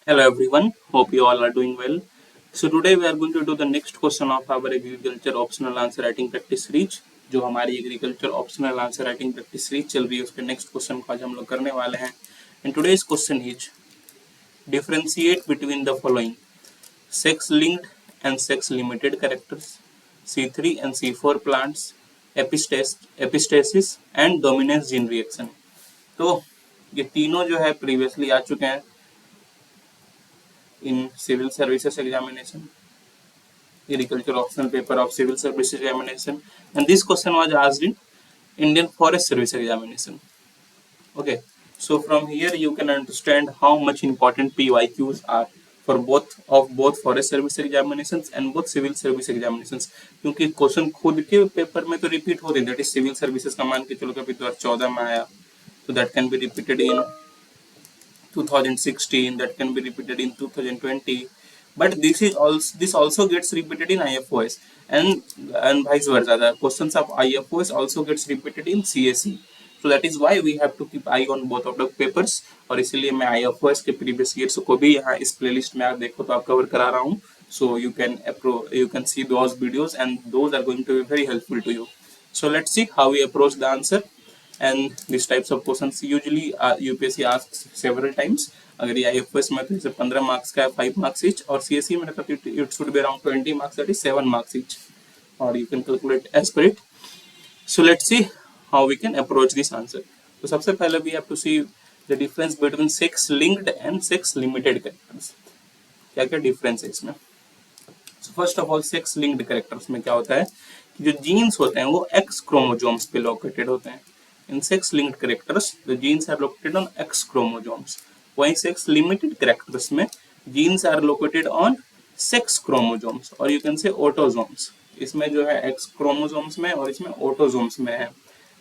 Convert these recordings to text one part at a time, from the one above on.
Hello everyone, hope you all are doing well. So today we are going to do the next question of our agriculture optional answer writing practice series. जो हमारी agriculture optional answer writing practice series चल रही है उसके next question को आज हम लोग करने वाले हैं. And today's question is differentiate between the following sex linked and sex limited characters C3 and C4 plants epistasis and dominance gene reaction. तो ये तीनों जो है प्रीवियसली आ चुके हैं in civil services examination, agriculture optional paper of civil service examination, and this question was asked in Indian Forest Service examination. Okay, so from here you can understand how much important PYQs are for both forest service examinations and both civil service examinations. क्योंकि question खुद के paper में तो repeat होते हैं, that is civil services का मान के चलो कभी 2014 में आया, तो that can be repeated in 2016, that can be repeated in 2020, but this also gets repeated in IFOS and vice versa. The questions of IFOS also gets repeated in CSE, so that is why we have to keep eye on both of the papers. और इसीलिए मैं IFOS के previous years को भी यहाँ इस playlist में आप देखो तो आप कवर करा रहा हूँ, so you can see those videos and those are going to be very helpful to you. So let's see how we approach the answer. And these types of questions usually UPSC asks several times. अगर ये IFS में तो इसे 15 marks का है, 5 marks each, और CSE में तो it should be around 20 marks, that is 7 marks each, or you can calculate as per it. So let's see how we can approach this answer. तो सबसे पहले we have to see the difference between sex linked and sex limited characters. क्या क्या difference है इसमें. So first of all, sex linked characters में क्या होता है कि जो जीन्स होते हैं वो X क्रोमोसोम्स पे लोकेटेड होते हैं. In sex-linked characters, the genes are located on X chromosomes. वहीं sex-limited characters में genes are located on sex chromosomes, और you can say autosomes. इसमें जो है X chromosomes में और इसमें autosomes में है.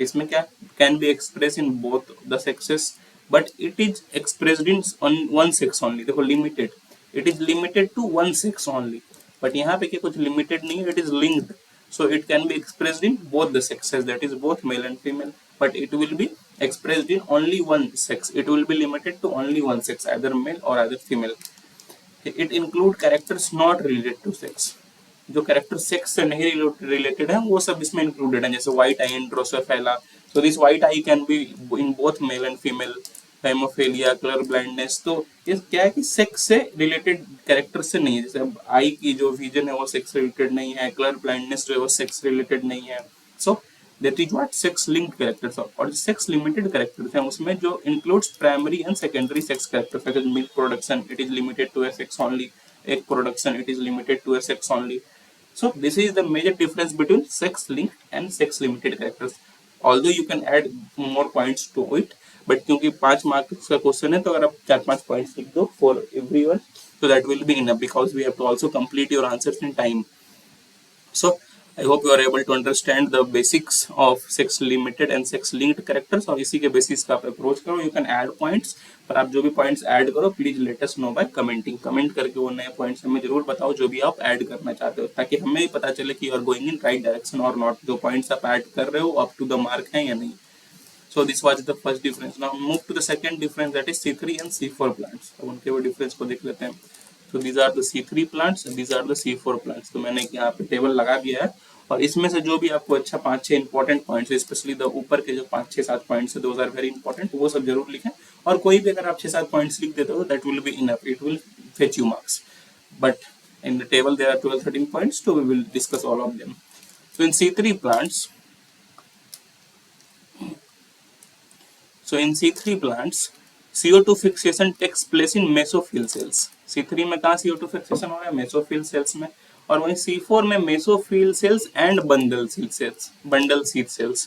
इसमें क्या can be expressed in both the sexes, but it is expressed in on one sex only. देखो limited, it is limited to one sex only. But यहाँ पे क्या कुछ limited नहीं है, it is linked. So it can be expressed in both the sexes, that is both male and female, but it will be expressed in only one sex. It will be limited to only one sex, either male or either female. It include characters not related to sex. जो character sex से नहीं related है वो सब इसमें included है, जैसे white I and Drosophila. So this white I can be in both male and female. Haemophilia, colour blindness, तो ये क्या है कि सेक्स से रिलेटेड कैरेक्टर से नहीं है. जैसे अब आई की जो विजन है वो सेक्स रिलेटेड नहीं है, कलर ब्लाइंडनेस जो है वो सेक्स रिलेटेड नहीं है. So that is what sex linked characters. और सेक्स लिमिटेड कैरेक्टर्स हैं उसमें जो includes primary and secondary sex characters, like milk production it is limited to a sex only, egg production it is limited to a sex only. So this is the major difference between sex linked and sex limited characters. Although you can add more points to it, but क्योंकि 5 marks का question है तो अगर आप 4-5 points लिख दो for everyone, so that will be enough because we have to also complete your answers in time. So I hope you are able to understand the basics of sex limited and sex linked characters, और इसी के basis पे आप approach करो. You can add points, पर आप जो भी पॉइंट्स ऐड करो please let us know by commenting. Comment करके वो नए पॉइंट्स हमें जरूर बताओ जो भी आप ऐड करना चाहते हो, ताकि हमें भी पता चले कि you are going in right direction और नॉट. जो पॉइंट्स आप ऐड कर रहे हो अप टू द मार्क है या नहीं. So this was the first difference. Now move to the second difference, that is C3 and C4 plants. अब उनके वो डिफरेंस को देख लेते हैं. So these are the C3 plants and these are the C4 plants. तो मैंने यहाँ पे टेबल लगा दिया है, और इसमें से जो भी आपको अच्छा 5-6 इंपॉर्टेंट पॉइंट्स, स्पेशली द ऊपर के जो 5-6-7 पॉइंट्स है, दोज आर वेरी इंपॉर्टेंट, वो सब जरूर लिखें. और कोई भी अगर आप 6-7 पॉइंट्स लिख देते हो that will be enough, it will fetch you marks. But in the table there are 12-13 points, so we will discuss all of them. So in C3 plants, CO2 fixation takes place in mesophyll cells. C3 में कहाँ CO2 fixation हो रहा है? mesophyll cells में. और वहीं C4 में mesophyll cells and bundle sheath cells.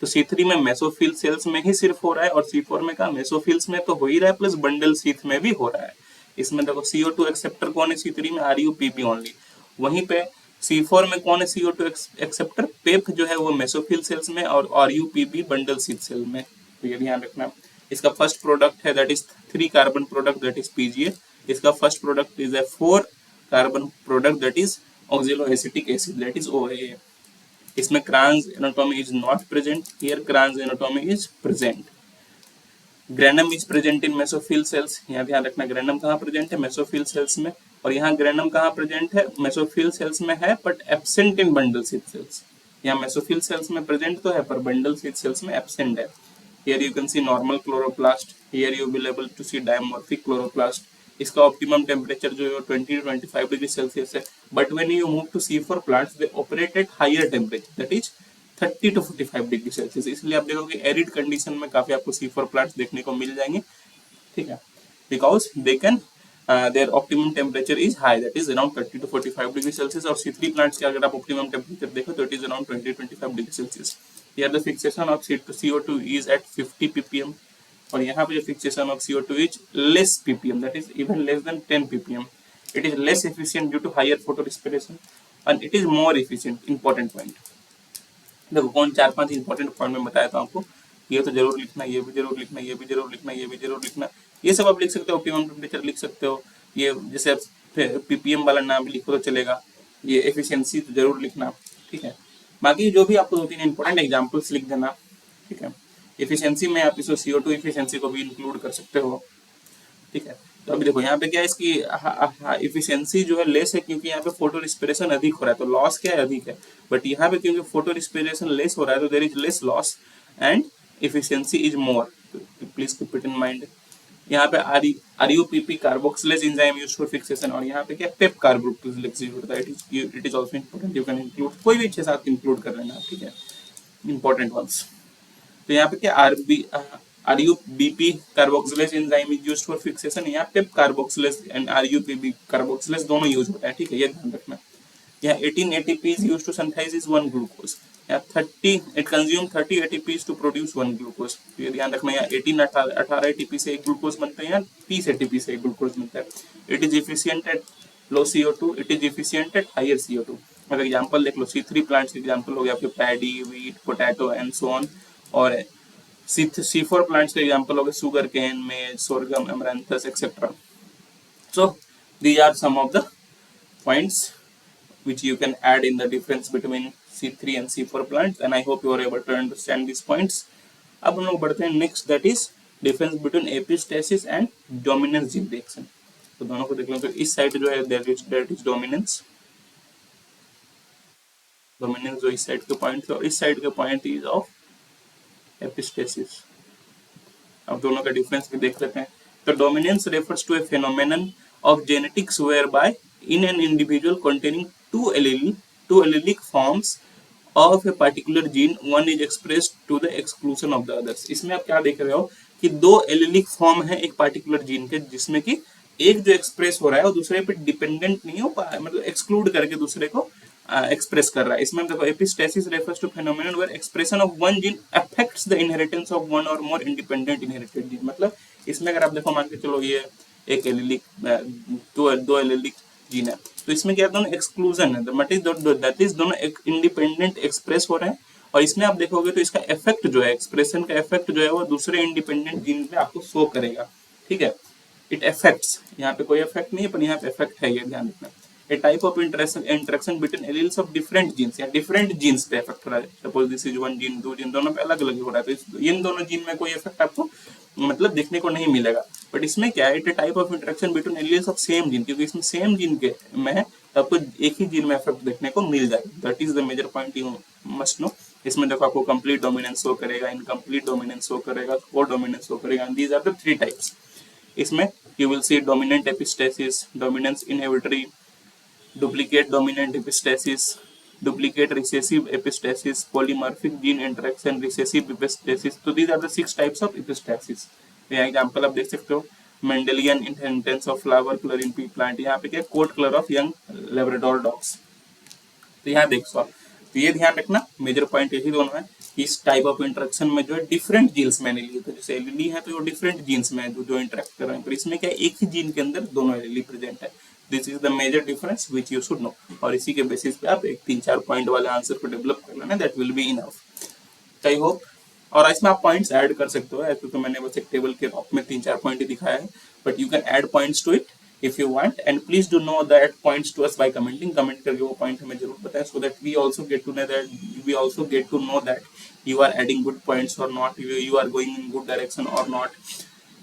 तो C3 में mesophyll cells में ही सिर्फ हो रहा है, और C4 में कहाँ mesophills में तो हो ही रहा है, प्लस bundle sheath में भी हो रहा है. इसमें देखो CO2 एक्सेप्टर कौन है C3 में? RUPB only. वहीं पे C4 में कौन है CO2 एक्सेप्टर? पेप जो है वो mesophyll cells में, और RUPB bundle sheath cell में. तो ये ध्यान रखना. इसका फर्स्ट प्रोडक्ट है that is 3 carbon product that is PGA. इसका first product is a 4 carbon product that is oxaloacetic acid that is OAA. इसमें Cran's anatomy is not present, here Cran's anatomy is present. Granum is present in mesophyll cells, यहाँ ध्यान रखना granum कहाँ present है, mesophyll cells में, और यहाँ granum कहाँ प्रेजेंट है, मेसोफिल सेल्स में है but absent in bundle sheath cells. यहाँ मेसोफिल सेल्स में प्रेजेंट तो है पर बंडल सीड सेल्स में एब्सेंट है। Here you can see normal chloroplast, here you will able to see dimorphic chloroplast. इसका ऑप्टिमम टेम्परेचर जो है 20 to 25 डिग्री सेल्सियस है, but when you move to C4 plants they operate at higher temperature that is 30 to 45 degree Celsius. इसलिए आप देखोगे arid condition में काफी आपको C4 प्लांट्स देखने को मिल जाएंगे, ठीक है, because they can their optimum temperature is high that is around 30 to 45 degree Celsius. और C3 प्लांट्स के अगर आप ऑप्टिमम टेम्परेचर देखो तो it is around 20 to 25 degree Celsius. Here the fixation of CO2 is at 50 ppm, और यहाँ पे जो fixation of CO2 is less ppm that is even less than 10 ppm। It is less efficient due to higher photo respiration and it is more efficient. Important point देखो, कौन 4-5 important point में बताया था आपको, ये तो जरूर लिखना, ये भी जरूर लिखना, ये भी जरूर लिखना, ये भी जरूर लिखना। ये सब आप लिख सकते हो, ऑप्टिमम टेम्परेचर लिख सकते हो, ये जैसे ppm वाला नाम भी लिखो तो चलेगा, ये एफिशिएंसी तो जरूर लिखना, ठीक है। बाकी जो भी आपको 2-3 इंपॉर्टेंट एग्जांपल्स लिख देना, ठीक है। एफिशिएंसी में आप इसको CO2 एफिशिएंसी को भी इंक्लूड कर सकते हो, ठीक है। तो अभी देखो यहाँ पे क्या है, इसकी इफिशियंसी जो है लेस है क्योंकि यहाँ पे फोटो रिस्पिरेशन अधिक हो रहा है, तो लॉस क्या है, अधिक है। बट यहाँ पे क्योंकि फोटो रिस्पिरेशन लेस हो रहा है तो there is less loss and efficiency is more, please keep it in mind. यहाँ पे RUPP carboxylase enzyme used for fixation, और यहाँ पे क्या पेप कार्बोक्सिलेज होता है, it is also important, you can include कोई भी 6-7 इंक्लूड कर लेना, ठीक है, इंपॉर्टेंट वंस। तो यहाँ पे क्या RUBP carboxylase enzyme is used for fixation, यहाँ पे कार्बोक्सिलेज एंड RUPP कार्बोक्सिलेज दोनों यूज होता है, ठीक है, ये ध्यान रखना। यहाँ 18 ATP is used to synthesize 1 glucose, यहाँ 30 it consume 30 ATPs to produce 1 glucose। तो ये ध्यान रखना, यहाँ 18 ATP से एक ग्लूकोज बनता है, यहाँ 30 ATP से एक ग्लूकोज बनता है। It is efficient at low CO2, it is efficient at higher CO2। अगर एग्जांपल देख लो, C3 प्लांट्स के एग्जांपल हो गया आपके paddy, wheat, potato and so on, और C4 प्लांट्स के एग्जांपल हो गए sugar cane, maize, sorghum, amaranthus etcetera. So these are some of the points which you can add in the difference between C3 and C4 plants, and I hope you are able to understand these points. अब हम लोग बढ़ते हैं next, that is difference between epistasis and dominance gene reaction. तो दोनों को देख लो, तो इस साइड जो है दैट इज डोमिनेंस, डोमिनेंस जो इस साइड के पॉइंट है, और इस साइड के पॉइंट इज ऑफ एपिस्टेसिस। अब दोनों का डिफरेंस भी देख लेते हैं। तो dominance refers to a phenomenon of genetics whereby in an individual containing two allelic forms of a particular gene, one is expressed to the exclusion of the others। इसमें आप क्या देख रहे हो कि दो एलिलिक फॉर्म है एक पार्टिकुलर जीन के, जिसमें कि एक जो एक्सप्रेस हो रहा है वो दूसरे पे डिपेंडेंट नहीं हो, मतलब एक्सक्लूड करके दूसरे को एक्सप्रेस कर रहा है। इसमें देखो, epistasis refers to phenomenon where expression of one gene affects the inheritance of one और मोर इंडिपेंडेंट इनहेरिटेड जीन। मतलब इसमें अगर आप देखो, मान के चलो ये एक एलिलिक, दो एलिलिक जीन है, तो इसमें क्या दोनों एक्सक्लूजन है, दैट इज दोनों इंडिपेंडेंट एक्सप्रेस हो रहे हैं, और इसमें आप देखोगे तो इसका इफेक्ट जो है, एक्सप्रेशन का इफेक्ट जो है वो दूसरे इंडिपेंडेंट जीन पे आपको शो करेगा, ठीक है। इट इफेक्ट्स, यहाँ पे कोई इफेक्ट नहीं है पर यहाँ पे इफेक्ट है, ये ध्यान रखना। A type of interaction between alleles of different genes, या डिफरेंट जीन्स पे इफेक्ट हो रहा है। Suppose this is one gene, दो जीन, दोनों पे अलग अलग हो रहा है, तो इन दोनों जीन में कोई इफेक्ट आपको मतलब देखने को नहीं मिलेगा। बट इसमें क्या है, it type of interaction between alleles of same gene, क्योंकि इसमें सेम जीन के में है तो आपको एक ही जीन में इफेक्ट देखने को मिल जाएगा। That is the major point you must know. इसमें देखो आपको कंप्लीट डोमिनेंस शो करेगा, इनकम्प्लीट डोमिनेंस शो करेगा, को डोमिनेंस शो करेगा, and these are the 3 types. इसमें you will see dominant epistasis, dominance inhibitory, duplicate dominant epistasis, duplicate recessive epistasis, polymorphic gene interaction, recessive epistasis. तो these are the 6 types of epistasis. यहाँ example आप देख सकते हो, Mendelian inheritance of flower colour in pea plant, यहाँ पे क्या coat colour of young Labrador dogs. तो यहाँ देखो आप, तो ये ध्यान रखना, मेजर पॉइंट यही दोनों है। इस टाइप ऑफ इंटरेक्शन में जो है डिफरेंट जीन्स में एलीली, तो जैसे एलीली है तो वो डिफरेंट जीन्स में है जो इंटरेक्ट कर रहे हैं, पर इसमें क्या एक ही जीन के अंदर दोनों एलीली प्रेजेंट है। This is the major difference which you should know, और इसी के बेसिस पे आप एक 3-4 पॉइंट वाले आंसर को डेवलप कर लेना, that will be enough. I hope, और इसमें आप पॉइंट्स ऐड कर सकते हो, ऐसे तो मैंने बस एक टेबल के टॉप में 3-4 पॉइंट ही दिखाया है, but you can add points to it if you want, and please do know that points to us by commenting. Comment करके वो पॉइंट हमें जरूर बताएं, so that we also get to know that you are adding good points or not, you are going in good direction or not,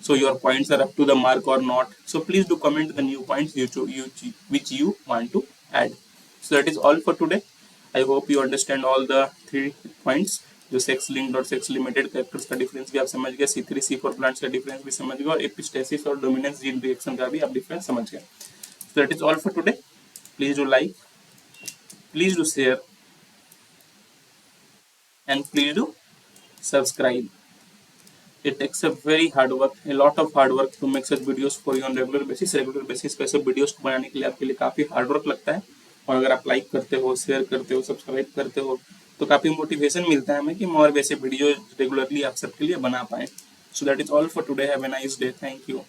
so your points are up to the mark or not. So please do comment the new points which you want to add. So that is all for today. I hope you understand all the 3 points. जो sex linked और sex limited characters का difference भी आप समझ गए, C3 C4 plants का difference भी समझ गए, और एपिस्टेसिस और डोमिनेंस जीन रिएक्शन का भी आप डिफरेंस समझ गए. So that is all for today. Please do like, please do share, and please do subscribe. It takes a very hard work, a lot of hard work to make such videos for you on regular basis. Regular basis पे सब videos को बनाने के लिए आपके लिए काफ़ी hard work लगता है, और अगर आप लाइक करते हो, शेयर करते हो, सब्सक्राइब करते हो, तो काफ़ी मोटिवेशन मिलता है हमें कि हम और वैसे वीडियो रेगुलरली आप सबके लिए बना पाएँ. सो that is all for today. Have a nice day. Thank you.